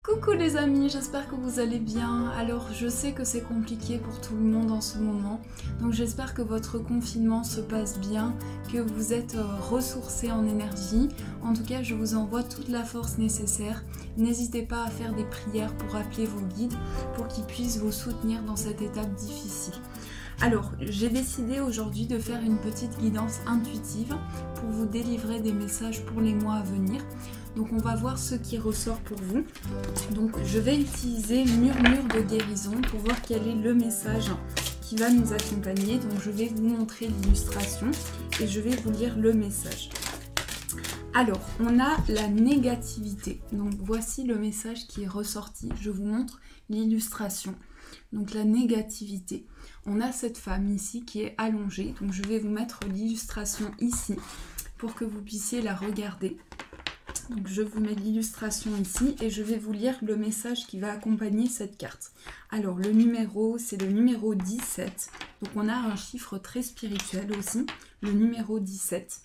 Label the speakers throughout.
Speaker 1: Coucou les amis, j'espère que vous allez bien. Alors je sais que c'est compliqué pour tout le monde en ce moment, donc j'espère que votre confinement se passe bien, que vous êtes ressourcés en énergie. En tout cas, je vous envoie toute la force nécessaire. N'hésitez pas à faire des prières pour appeler vos guides, pour qu'ils puissent vous soutenir dans cette étape difficile. Alors, j'ai décidé aujourd'hui de faire une petite guidance intuitive pour vous délivrer des messages pour les mois à venir. Donc on va voir ce qui ressort pour vous. Donc je vais utiliser Murmure de guérison pour voir quel est le message qui va nous accompagner. Donc je vais vous montrer l'illustration et je vais vous lire le message. Alors, on a la négativité. Donc voici le message qui est ressorti. Je vous montre l'illustration. Donc la négativité. On a cette femme ici qui est allongée. Donc je vais vous mettre l'illustration ici pour que vous puissiez la regarder. Donc je vous mets l'illustration ici et je vais vous lire le message qui va accompagner cette carte. Alors le numéro, c'est le numéro 17. Donc on a un chiffre très spirituel aussi, le numéro 17.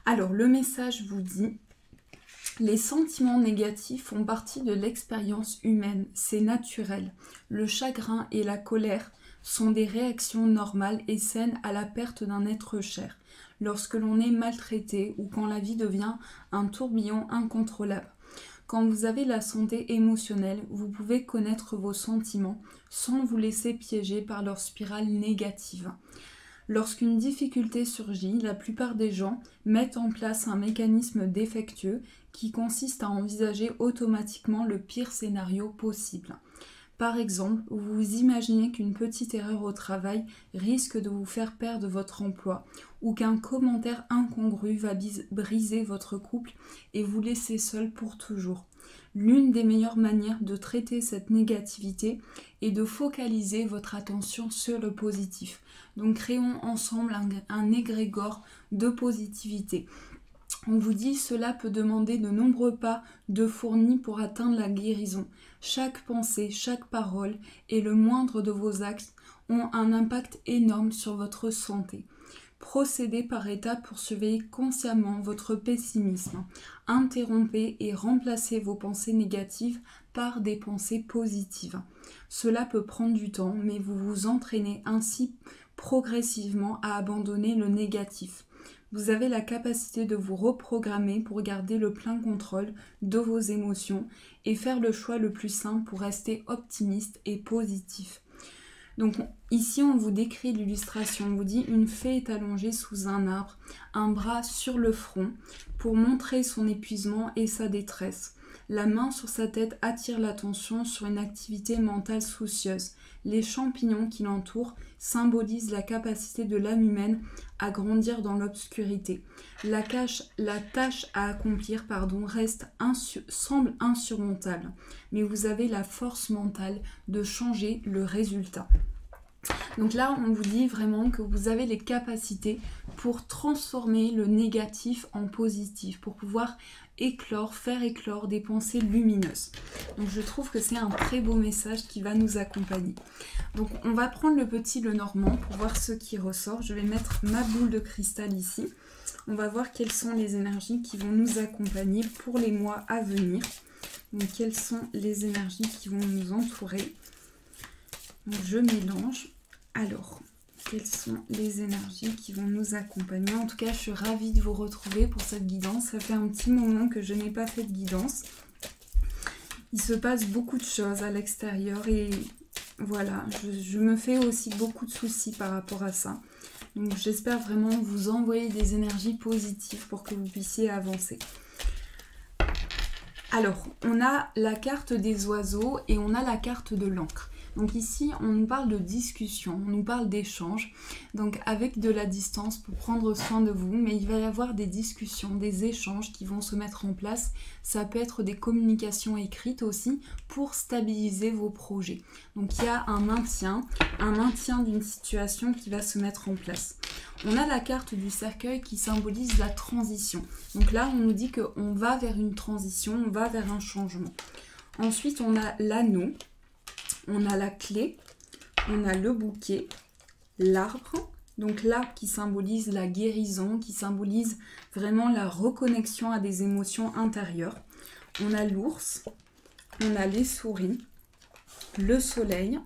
Speaker 1: Alors le message vous dit: les sentiments négatifs font partie de l'expérience humaine, c'est naturel. Le chagrin et la colère sont des réactions normales et saines à la perte d'un être cher, lorsque l'on est maltraité ou quand la vie devient un tourbillon incontrôlable. Quand vous avez la santé émotionnelle, vous pouvez connaître vos sentiments sans vous laisser piéger par leur spirale négative. Lorsqu'une difficulté surgit, la plupart des gens mettent en place un mécanisme défectueux qui consiste à envisager automatiquement le pire scénario possible. Par exemple, vous imaginez qu'une petite erreur au travail risque de vous faire perdre votre emploi ou qu'un commentaire incongru va briser votre couple et vous laisser seul pour toujours. L'une des meilleures manières de traiter cette négativité est de focaliser votre attention sur le positif. Donc créons ensemble un égrégore de positivité. On vous dit cela peut demander de nombreux pas de fournis pour atteindre la guérison. Chaque pensée, chaque parole et le moindre de vos actes ont un impact énorme sur votre santé. Procédez par étapes pour surveiller consciemment votre pessimisme. Interrompez et remplacez vos pensées négatives par des pensées positives. Cela peut prendre du temps, mais vous vous entraînez ainsi progressivement à abandonner le négatif. Vous avez la capacité de vous reprogrammer pour garder le plein contrôle de vos émotions et faire le choix le plus simple pour rester optimiste et positif. Donc ici on vous décrit l'illustration, on vous dit une fée est allongée sous un arbre, un bras sur le front pour montrer son épuisement et sa détresse. La main sur sa tête attire l'attention sur une activité mentale soucieuse. Les champignons qui l'entourent symbolisent la capacité de l'âme humaine à grandir dans l'obscurité. La tâche à accomplir semble insurmontable, mais vous avez la force mentale de changer le résultat. Donc là, on vous dit vraiment que vous avez les capacités pour transformer le négatif en positif, pour pouvoir faire éclore des pensées lumineuses. Donc je trouve que c'est un très beau message qui va nous accompagner. Donc on va prendre le petit Lenormand pour voir ce qui ressort. Je vais mettre ma boule de cristal ici. On va voir quelles sont les énergies qui vont nous accompagner pour les mois à venir. Donc quelles sont les énergies qui vont nous entourer. Donc, je mélange. Alors, quelles sont les énergies qui vont nous accompagner? En tout cas, je suis ravie de vous retrouver pour cette guidance. Ça fait un petit moment que je n'ai pas fait de guidance. Il se passe beaucoup de choses à l'extérieur et voilà, je me fais aussi beaucoup de soucis par rapport à ça. Donc, j'espère vraiment vous envoyer des énergies positives pour que vous puissiez avancer. Alors, on a la carte des oiseaux et on a la carte de l'encre. Donc ici, on nous parle de discussion, on nous parle d'échange, donc avec de la distance pour prendre soin de vous, mais il va y avoir des discussions, des échanges qui vont se mettre en place. Ça peut être des communications écrites aussi pour stabiliser vos projets. Donc il y a un maintien d'une situation qui va se mettre en place. On a la carte du cercueil qui symbolise la transition. Donc là, on nous dit qu'on va vers une transition, on va vers un changement. Ensuite, on a l'anneau. On a la clé, on a le bouquet, l'arbre, donc l'arbre qui symbolise la guérison, qui symbolise vraiment la reconnexion à des émotions intérieures. On a l'ours, on a les souris, le soleil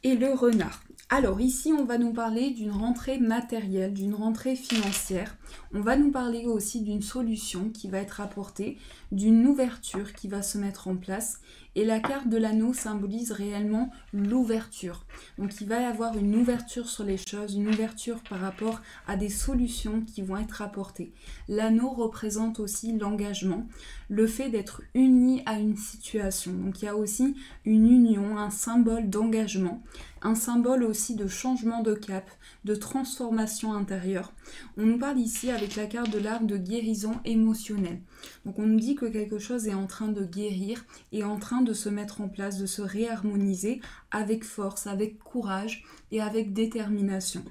Speaker 1: et le renard. Alors ici, on va nous parler d'une rentrée matérielle, d'une rentrée financière. On va nous parler aussi d'une solution qui va être apportée, d'une ouverture qui va se mettre en place. Et la carte de l'anneau symbolise réellement l'ouverture. Donc il va y avoir une ouverture sur les choses, une ouverture par rapport à des solutions qui vont être apportées. L'anneau représente aussi l'engagement, le fait d'être uni à une situation. Donc il y a aussi une union, un symbole d'engagement, un symbole aussi de changement de cap, de transformation intérieure. On nous parle ici avec la carte de l'arbre de guérison émotionnelle. Donc on nous dit que quelque chose est en train de guérir et en train de se mettre en place, de se réharmoniser avec force, avec courage et avec détermination.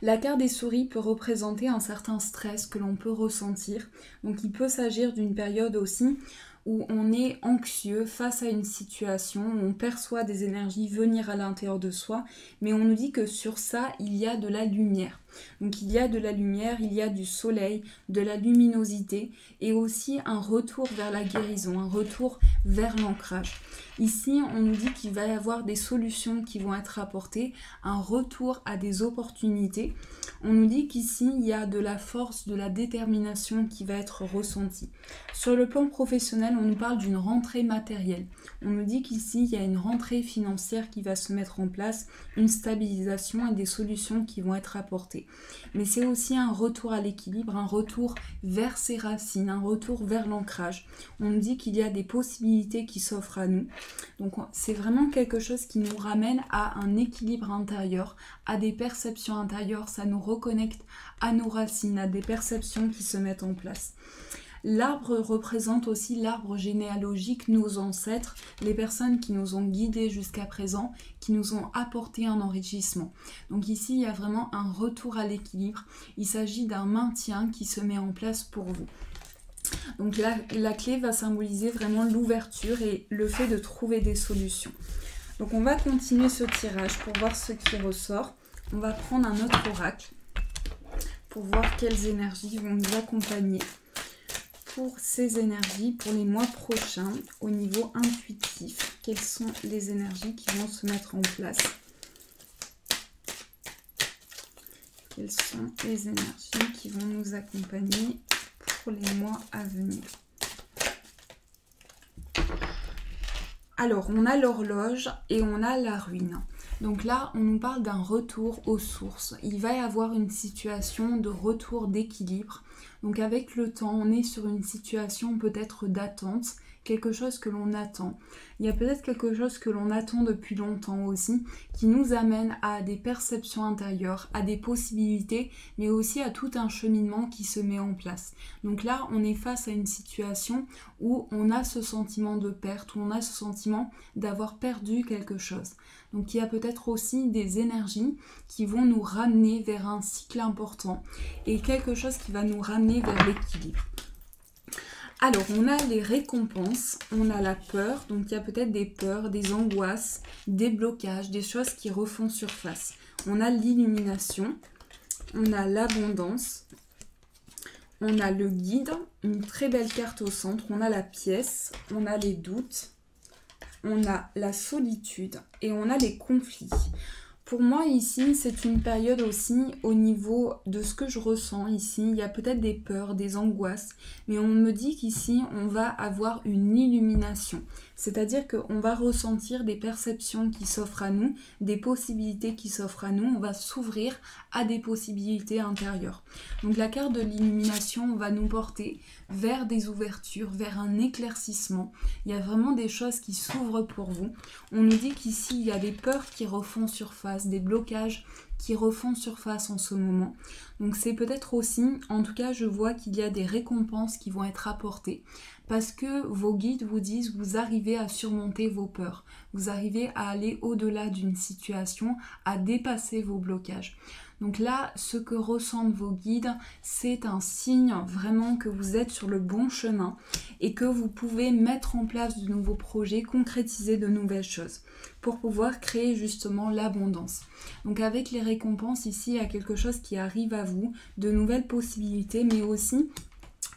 Speaker 1: La carte des souris peut représenter un certain stress que l'on peut ressentir. Donc il peut s'agir d'une période aussi où on est anxieux face à une situation, où on perçoit des énergies venir à l'intérieur de soi, mais on nous dit que sur ça, il y a de la lumière. Donc il y a de la lumière, il y a du soleil, de la luminosité et aussi un retour vers la guérison, un retour vers l'ancrage. Ici, on nous dit qu'il va y avoir des solutions qui vont être apportées, un retour à des opportunités. On nous dit qu'ici, il y a de la force, de la détermination qui va être ressentie. Sur le plan professionnel, on nous parle d'une rentrée matérielle. On nous dit qu'ici, il y a une rentrée financière qui va se mettre en place, une stabilisation et des solutions qui vont être apportées. Mais c'est aussi un retour à l'équilibre, un retour vers ses racines, un retour vers l'ancrage. On nous dit qu'il y a des possibilités qui s'offrent à nous. Donc c'est vraiment quelque chose qui nous ramène à un équilibre intérieur, à des perceptions intérieures, ça nous reconnecte à nos racines, à des perceptions qui se mettent en place. L'arbre représente aussi l'arbre généalogique, nos ancêtres, les personnes qui nous ont guidés jusqu'à présent, qui nous ont apporté un enrichissement. Donc ici, il y a vraiment un retour à l'équilibre. Il s'agit d'un maintien qui se met en place pour vous. Donc la clé va symboliser vraiment l'ouverture et le fait de trouver des solutions. Donc on va continuer ce tirage pour voir ce qui ressort. On va prendre un autre oracle pour voir quelles énergies vont nous accompagner pour ces énergies pour les mois prochains au niveau intuitif. Quelles sont les énergies qui vont se mettre en place? Quelles sont les énergies qui vont nous accompagner pour les mois à venir? Alors, on a l'horloge et on a la ruine. Donc là, on nous parle d'un retour aux sources. Il va y avoir une situation de retour d'équilibre. Donc avec le temps, on est sur une situation peut-être d'attente, quelque chose que l'on attend. Il y a peut-être quelque chose que l'on attend depuis longtemps aussi, qui nous amène à des perceptions intérieures, à des possibilités, mais aussi à tout un cheminement qui se met en place. Donc là, on est face à une situation où on a ce sentiment de perte, où on a ce sentiment d'avoir perdu quelque chose. Donc il y a peut-être aussi des énergies qui vont nous ramener vers un cycle important et quelque chose qui va nous ramener vers l'équilibre. Alors, on a les récompenses, on a la peur, donc il y a peut-être des peurs, des angoisses, des blocages, des choses qui refont surface. On a l'illumination, on a l'abondance, on a le guide, une très belle carte au centre, on a la pièce, on a les doutes, on a la solitude et on a les conflits. Pour moi ici, c'est une période aussi au niveau de ce que je ressens ici. Il y a peut-être des peurs, des angoisses, mais on me dit qu'ici, on va avoir une illumination. C'est-à-dire qu'on va ressentir des perceptions qui s'offrent à nous, des possibilités qui s'offrent à nous. On va s'ouvrir à des possibilités intérieures. Donc la carte de l'illumination va nous porter vers des ouvertures, vers un éclaircissement. Il y a vraiment des choses qui s'ouvrent pour vous. On nous dit qu'ici, il y a des peurs qui refont surface, des blocages qui refont surface en ce moment. Donc c'est peut-être aussi, en tout cas je vois qu'il y a des récompenses qui vont être apportées parce que vos guides vous disent vous arrivez à surmonter vos peurs, vous arrivez à aller au-delà d'une situation, à dépasser vos blocages. Donc là, ce que ressentent vos guides, c'est un signe vraiment que vous êtes sur le bon chemin et que vous pouvez mettre en place de nouveaux projets, concrétiser de nouvelles choses pour pouvoir créer justement l'abondance. Donc avec les récompenses ici, il y a quelque chose qui arrive à vous, de nouvelles possibilités, mais aussi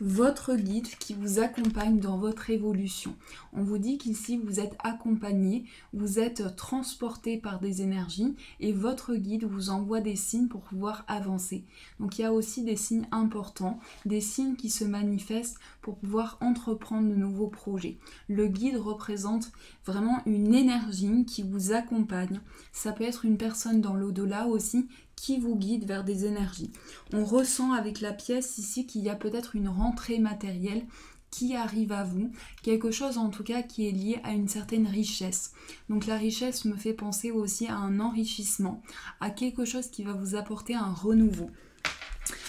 Speaker 1: votre guide qui vous accompagne dans votre évolution. On vous dit qu'ici vous êtes accompagné, vous êtes transporté par des énergies et votre guide vous envoie des signes pour pouvoir avancer. Donc il y a aussi des signes importants, des signes qui se manifestent pour pouvoir entreprendre de nouveaux projets. Le guide représente vraiment une énergie qui vous accompagne. Ça peut être une personne dans l'au-delà aussi qui vous guide vers des énergies. On ressent avec la pièce ici qu'il y a peut-être une rentrée matérielle qui arrive à vous, quelque chose en tout cas qui est lié à une certaine richesse. Donc la richesse me fait penser aussi à un enrichissement, à quelque chose qui va vous apporter un renouveau.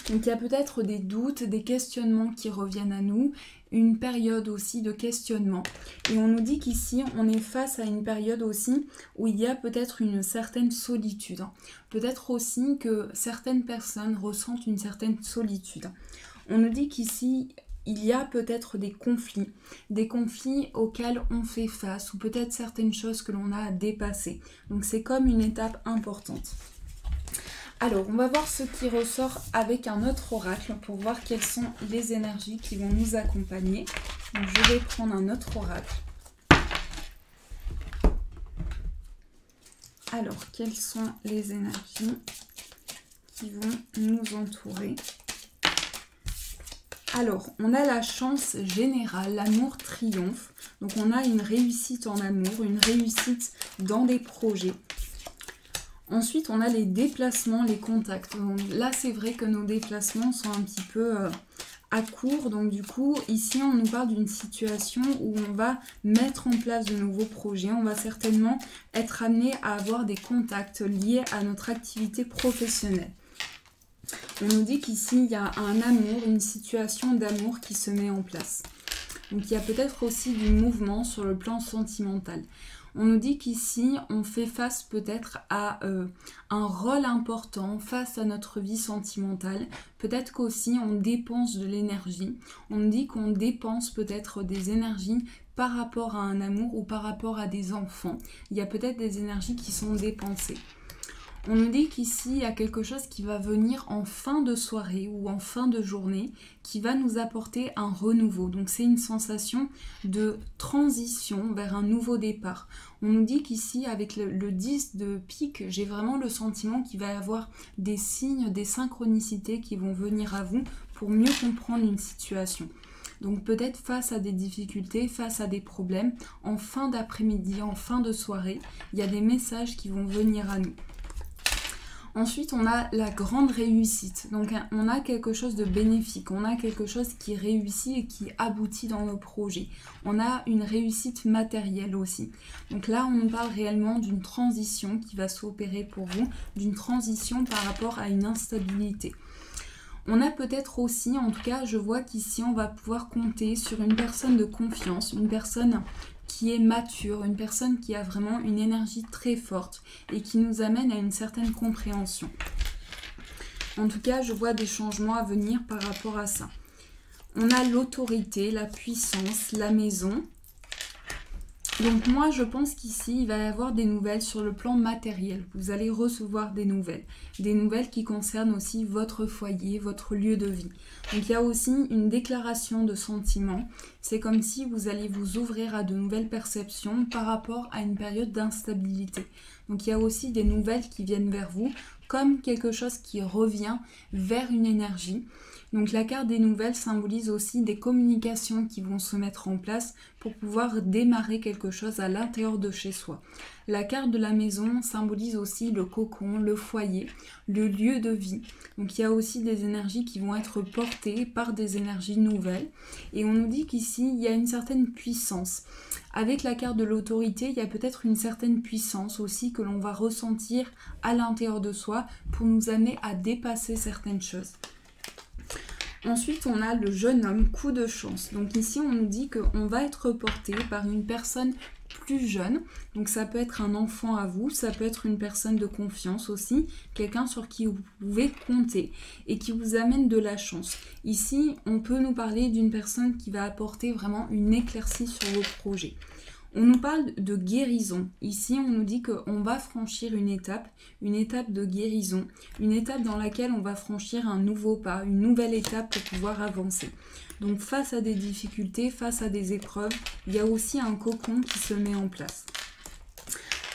Speaker 1: Donc il y a peut-être des doutes, des questionnements qui reviennent à nous, une période aussi de questionnement. Et on nous dit qu'ici, on est face à une période aussi où il y a peut-être une certaine solitude. Peut-être aussi que certaines personnes ressentent une certaine solitude. On nous dit qu'ici, il y a peut-être des conflits auxquels on fait face, ou peut-être certaines choses que l'on a à dépasser. Donc c'est comme une étape importante. Alors, on va voir ce qui ressort avec un autre oracle pour voir quelles sont les énergies qui vont nous accompagner. Donc, je vais prendre un autre oracle. Alors, quelles sont les énergies qui vont nous entourer? Alors, on a la chance générale, l'amour triomphe. Donc, on a une réussite en amour, une réussite dans des projets. Ensuite, on a les déplacements, les contacts. Donc là, c'est vrai que nos déplacements sont un petit peu à court. Donc du coup, ici, on nous parle d'une situation où on va mettre en place de nouveaux projets. On va certainement être amené à avoir des contacts liés à notre activité professionnelle. On nous dit qu'ici, il y a un amour, une situation d'amour qui se met en place. Donc il y a peut-être aussi du mouvement sur le plan sentimental. On nous dit qu'ici, on fait face peut-être à un rôle important face à notre vie sentimentale. Peut-être qu'aussi, on dépense de l'énergie. On nous dit qu'on dépense peut-être des énergies par rapport à un amour ou par rapport à des enfants. Il y a peut-être des énergies qui sont dépensées. On nous dit qu'ici, il y a quelque chose qui va venir en fin de soirée ou en fin de journée qui va nous apporter un renouveau. Donc c'est une sensation de transition vers un nouveau départ. On nous dit qu'ici, avec le 10 de pique, j'ai vraiment le sentiment qu'il va y avoir des signes, des synchronicités qui vont venir à vous pour mieux comprendre une situation. Donc peut-être face à des difficultés, face à des problèmes, en fin d'après-midi, en fin de soirée, il y a des messages qui vont venir à nous. Ensuite, on a la grande réussite. Donc, on a quelque chose de bénéfique. On a quelque chose qui réussit et qui aboutit dans nos projets. On a une réussite matérielle aussi. Donc là, on nous parle réellement d'une transition qui va s'opérer pour vous, d'une transition par rapport à une instabilité. On a peut-être aussi, en tout cas, je vois qu'ici, on va pouvoir compter sur une personne de confiance, une personne qui est mature, une personne qui a vraiment une énergie très forte et qui nous amène à une certaine compréhension. En tout cas, je vois des changements à venir par rapport à ça. On a l'autorité, la puissance, la maison. Donc moi, je pense qu'ici, il va y avoir des nouvelles sur le plan matériel. Vous allez recevoir des nouvelles qui concernent aussi votre foyer, votre lieu de vie. Donc il y a aussi une déclaration de sentiments. C'est comme si vous allez vous ouvrir à de nouvelles perceptions par rapport à une période d'instabilité. Donc il y a aussi des nouvelles qui viennent vers vous, comme quelque chose qui revient vers une énergie. Donc la carte des nouvelles symbolise aussi des communications qui vont se mettre en place pour pouvoir démarrer quelque chose à l'intérieur de chez soi. La carte de la maison symbolise aussi le cocon, le foyer, le lieu de vie. Donc il y a aussi des énergies qui vont être portées par des énergies nouvelles. Et on nous dit qu'ici, il y a une certaine puissance. Avec la carte de l'autorité, il y a peut-être une certaine puissance aussi que l'on va ressentir à l'intérieur de soi pour nous amener à dépasser certaines choses. Ensuite, on a le jeune homme, coup de chance. Donc ici, on nous dit qu'on va être porté par une personne plus jeune. Donc ça peut être un enfant à vous, ça peut être une personne de confiance aussi, quelqu'un sur qui vous pouvez compter et qui vous amène de la chance. Ici, on peut nous parler d'une personne qui va apporter vraiment une éclaircie sur vos projets. On nous parle de guérison. Ici, on nous dit qu'on va franchir une étape de guérison, une étape dans laquelle on va franchir un nouveau pas, une nouvelle étape pour pouvoir avancer. Donc face à des difficultés, face à des épreuves, il y a aussi un cocon qui se met en place.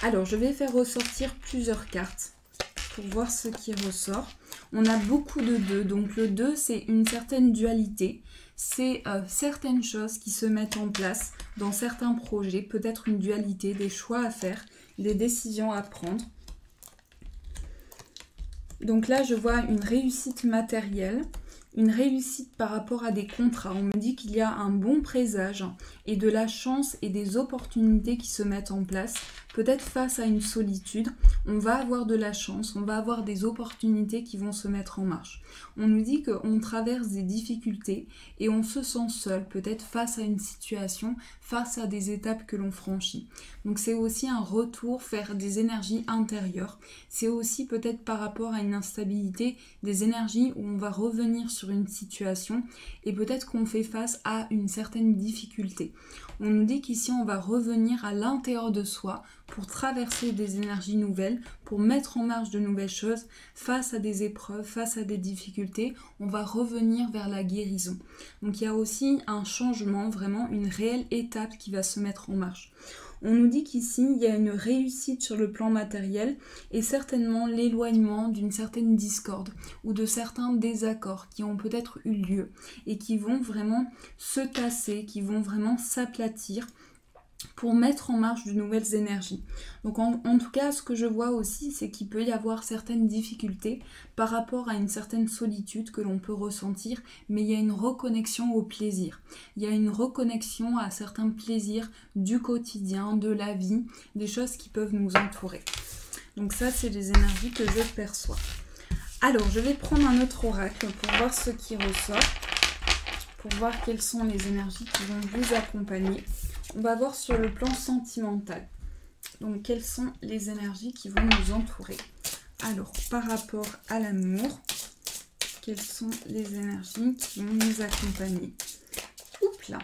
Speaker 1: Alors, je vais faire ressortir plusieurs cartes pour voir ce qui ressort. On a beaucoup de 2, donc le 2 c'est une certaine dualité, c'est certaines choses qui se mettent en place dans certains projets, peut-être une dualité, des choix à faire, des décisions à prendre. Donc là je vois une réussite matérielle, une réussite par rapport à des contrats. On me dit qu'il y a un bon présage et de la chance et des opportunités qui se mettent en place. Peut-être face à une solitude, on va avoir de la chance, on va avoir des opportunités qui vont se mettre en marche. On nous dit qu'on traverse des difficultés et on se sent seul, peut-être face à une situation, face à des étapes que l'on franchit. Donc c'est aussi un retour vers des énergies intérieures. C'est aussi peut-être par rapport à une instabilité, des énergies où on va revenir sur une situation et peut-être qu'on fait face à une certaine difficulté. On nous dit qu'ici on va revenir à l'intérieur de soi pour traverser des énergies nouvelles, pour mettre en marche de nouvelles choses face à des épreuves, face à des difficultés. On va revenir vers la guérison. Donc il y a aussi un changement, vraiment une réelle étape qui va se mettre en marche. On nous dit qu'ici, il y a une réussite sur le plan matériel et certainement l'éloignement d'une certaine discorde ou de certains désaccords qui ont peut-être eu lieu et qui vont vraiment se tasser, qui vont vraiment s'aplatir pour mettre en marche de nouvelles énergies. Donc en tout cas, ce que je vois aussi, c'est qu'il peut y avoir certaines difficultés par rapport à une certaine solitude que l'on peut ressentir, mais il y a une reconnexion au plaisir. Il y a une reconnexion à certains plaisirs du quotidien, de la vie, des choses qui peuvent nous entourer. Donc ça, c'est les énergies que je perçois. Alors, je vais prendre un autre oracle pour voir ce qui ressort, pour voir quelles sont les énergies qui vont vous accompagner. On va voir sur le plan sentimental. Donc, quelles sont les énergies qui vont nous entourer? Alors, par rapport à l'amour, quelles sont les énergies qui vont nous accompagner? Oups là.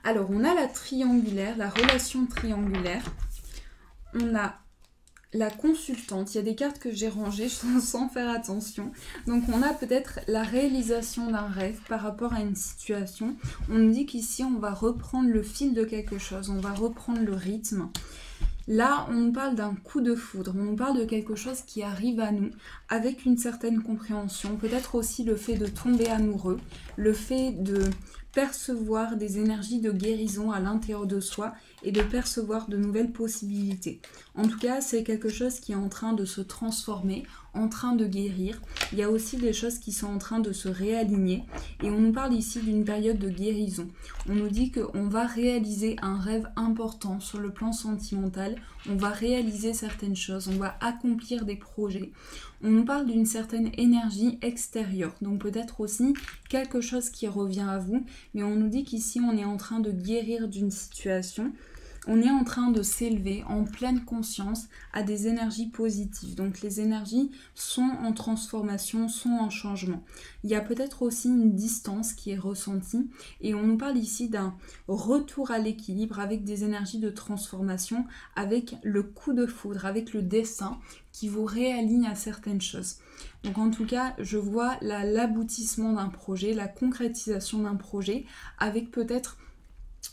Speaker 1: Alors, on a la triangulaire, la relation triangulaire. On a la consultante, il y a des cartes que j'ai rangées sans faire attention. Donc on a peut-être la réalisation d'un rêve par rapport à une situation. On nous dit qu'ici on va reprendre le fil de quelque chose, on va reprendre le rythme. Là, on nous parle d'un coup de foudre, on nous parle de quelque chose qui arrive à nous avec une certaine compréhension. Peut-être aussi le fait de tomber amoureux, le fait de percevoir des énergies de guérison à l'intérieur de soi et de percevoir de nouvelles possibilités. En tout cas, c'est quelque chose qui est en train de se transformer, en train de guérir. Il y a aussi des choses qui sont en train de se réaligner et on nous parle ici d'une période de guérison. On nous dit qu'on va réaliser un rêve important sur le plan sentimental, on va réaliser certaines choses, on va accomplir des projets. On nous parle d'une certaine énergie extérieure, donc peut-être aussi quelque chose qui revient à vous, mais on nous dit qu'ici on est en train de guérir d'une situation. On est en train de s'élever en pleine conscience à des énergies positives. Donc les énergies sont en transformation, sont en changement. Il y a peut-être aussi une distance qui est ressentie et on nous parle ici d'un retour à l'équilibre avec des énergies de transformation, avec le coup de foudre, avec le destin qui vous réaligne à certaines choses. Donc en tout cas, je vois l'aboutissement d'un projet, la concrétisation d'un projet avec peut-être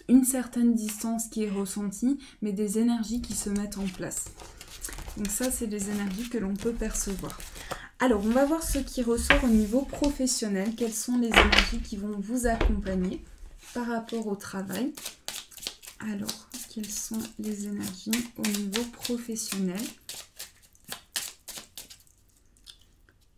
Speaker 1: une certaine distance qui est ressentie, mais des énergies qui se mettent en place. Donc ça, c'est des énergies que l'on peut percevoir. Alors, on va voir ce qui ressort au niveau professionnel. Quelles sont les énergies qui vont vous accompagner par rapport au travail? Alors, quelles sont les énergies au niveau professionnel?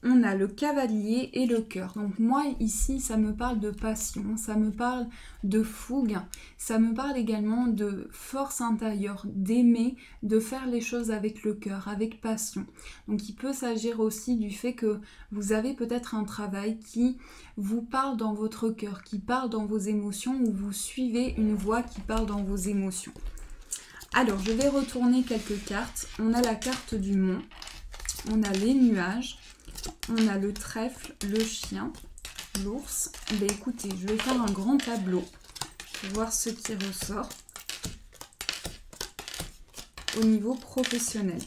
Speaker 1: On a le cavalier et le cœur. Donc moi ici, ça me parle de passion, ça me parle de fougue, ça me parle également de force intérieure, d'aimer, de faire les choses avec le cœur, avec passion. Donc il peut s'agir aussi du fait que vous avez peut-être un travail qui vous parle dans votre cœur, qui parle dans vos émotions, ou vous suivez une voix qui parle dans vos émotions. Alors je vais retourner quelques cartes. On a la carte du mont, on a les nuages, on a le trèfle, le chien, l'ours. Ben écoutez, je vais faire un grand tableau pour voir ce qui ressort. au niveau professionnel.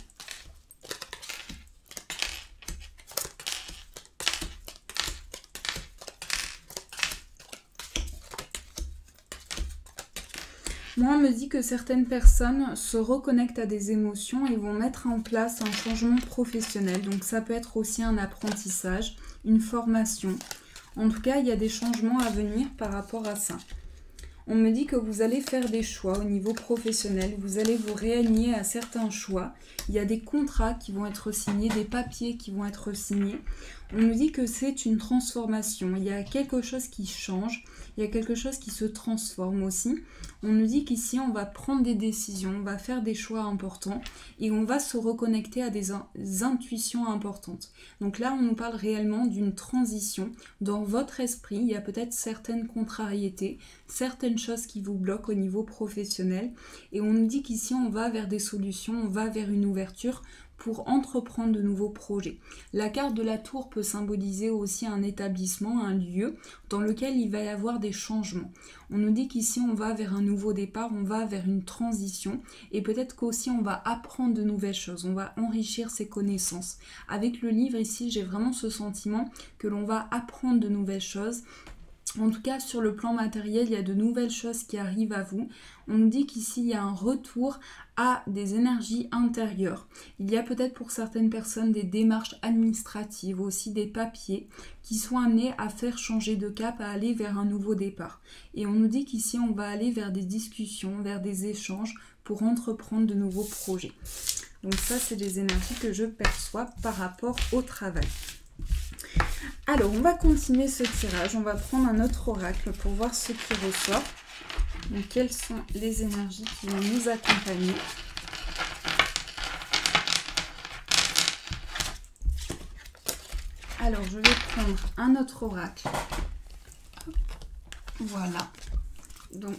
Speaker 1: Moi, on me dit que certaines personnes se reconnectent à des émotions et vont mettre en place un changement professionnel. Donc ça peut être aussi un apprentissage, une formation. En tout cas, il y a des changements à venir par rapport à ça. On me dit que vous allez faire des choix au niveau professionnel, vous allez vous réaligner à certains choix. Il y a des contrats qui vont être signés, des papiers qui vont être signés. On nous dit que c'est une transformation, il y a quelque chose qui change, il y a quelque chose qui se transforme aussi. On nous dit qu'ici on va prendre des décisions, on va faire des choix importants et on va se reconnecter à des intuitions importantes. Donc là on nous parle réellement d'une transition. Dans votre esprit, il y a peut-être certaines contrariétés, certaines choses qui vous bloquent au niveau professionnel et on nous dit qu'ici on va vers des solutions, on va vers une ouverture pour entreprendre de nouveaux projets. La carte de la tour peut symboliser aussi un établissement, un lieu dans lequel il va y avoir des changements. On nous dit qu'ici on va vers un nouveau départ, on va vers une transition et peut-être qu'aussi on va apprendre de nouvelles choses, on va enrichir ses connaissances. Avec le livre ici, j'ai vraiment ce sentiment que l'on va apprendre de nouvelles choses. En tout cas, sur le plan matériel, il y a de nouvelles choses qui arrivent à vous. On nous dit qu'ici, il y a un retour à des énergies intérieures. Il y a peut-être pour certaines personnes des démarches administratives, aussi des papiers qui sont amenés à faire changer de cap, à aller vers un nouveau départ. Et on nous dit qu'ici, on va aller vers des discussions, vers des échanges pour entreprendre de nouveaux projets. Donc ça, c'est les énergies que je perçois par rapport au travail. Alors, on va continuer ce tirage. On va prendre un autre oracle pour voir ce qui ressort. Donc, quelles sont les énergies qui vont nous accompagner? Alors, je vais prendre un autre oracle. Voilà. Donc,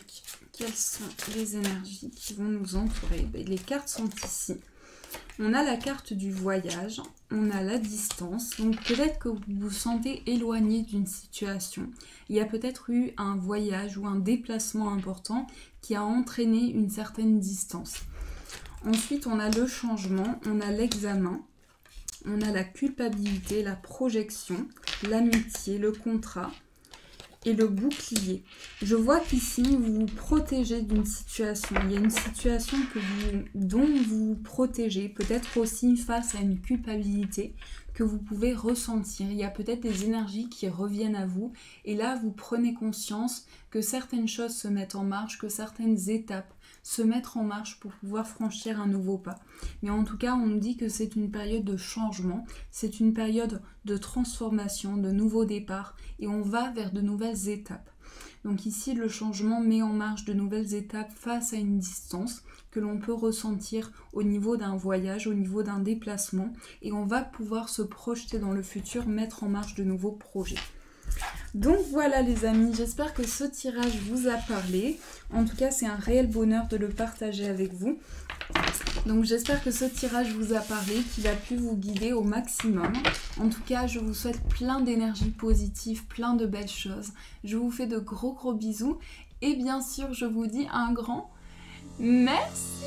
Speaker 1: quelles sont les énergies qui vont nous entourer? Les cartes sont ici. On a la carte du voyage, on a la distance, donc peut-être que vous vous sentez éloigné d'une situation. Il y a peut-être eu un voyage ou un déplacement important qui a entraîné une certaine distance. Ensuite, on a le changement, on a l'examen, on a la culpabilité, la projection, l'amitié, le contrat et le bouclier. Je vois qu'ici, vous vous protégez d'une situation. Il y a une situation dont vous vous protégez, peut-être aussi face à une culpabilité que vous pouvez ressentir. Il y a peut-être des énergies qui reviennent à vous. Et là, vous prenez conscience que certaines choses se mettent en marche, que certaines étapes se mettent en marche pour pouvoir franchir un nouveau pas. Mais en tout cas, on nous dit que c'est une période de changement, c'est une période de transformation, de nouveau départ, et on va vers de nouvelles étapes. Donc ici, le changement met en marche de nouvelles étapes face à une distance que l'on peut ressentir au niveau d'un voyage, au niveau d'un déplacement, et on va pouvoir se projeter dans le futur, mettre en marche de nouveaux projets. Donc voilà les amis, j'espère que ce tirage vous a parlé. En tout cas, c'est un réel bonheur de le partager avec vous. Donc j'espère que ce tirage vous a parlé, qu'il a pu vous guider au maximum. En tout cas, je vous souhaite plein d'énergie positive, plein de belles choses. Je vous fais de gros bisous et bien sûr, je vous dis un grand merci.